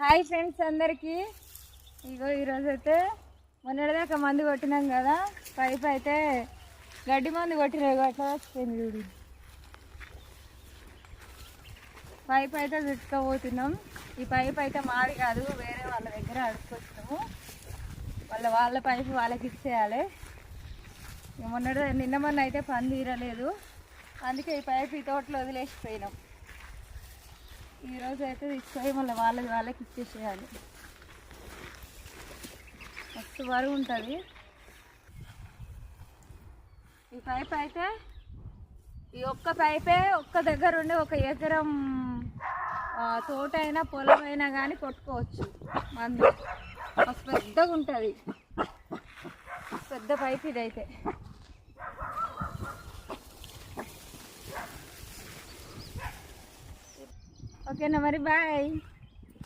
Hi friends అందరికీ. ఇగో ఈరోజు అయితే మొన్నటిదాకా మందు కొట్టినాం కదా, పైప్ అయితే గడ్డి మందు కొట్టినాయి అట్లా వచ్చింది చూడు. పైప్ అయితే చుట్టుకోబోతున్నాం. ఈ పైప్ అయితే మాది కాదు, వేరే వాళ్ళ దగ్గర అడుక్కొచ్చినాము. వాళ్ళ పైపు వాళ్ళకి ఇచ్చేయాలి. నిన్న మొన్న అయితే పని తీరలేదు, అందుకే ఈ పైపు ఈ తోటలో వదిలేసిపోయినాం. ఈరోజు అయితే తీసుకొని మళ్ళీ వాళ్ళకి ఇచ్చేసేయాలి. మస్తు బరువు ఉంటుంది ఈ పైప్ అయితే. ఈ ఒక్క పైపే ఒక్క దగ్గర ఉండి 1 ఎకరం తోట అయినా పొలం అయినా కానీ కొట్టుకోవచ్చు మందు. మస్తు పెద్దగా ఉంటుంది, పెద్ద పైప్ ఇదైతే. ఓకేనా మరి, బాయ్.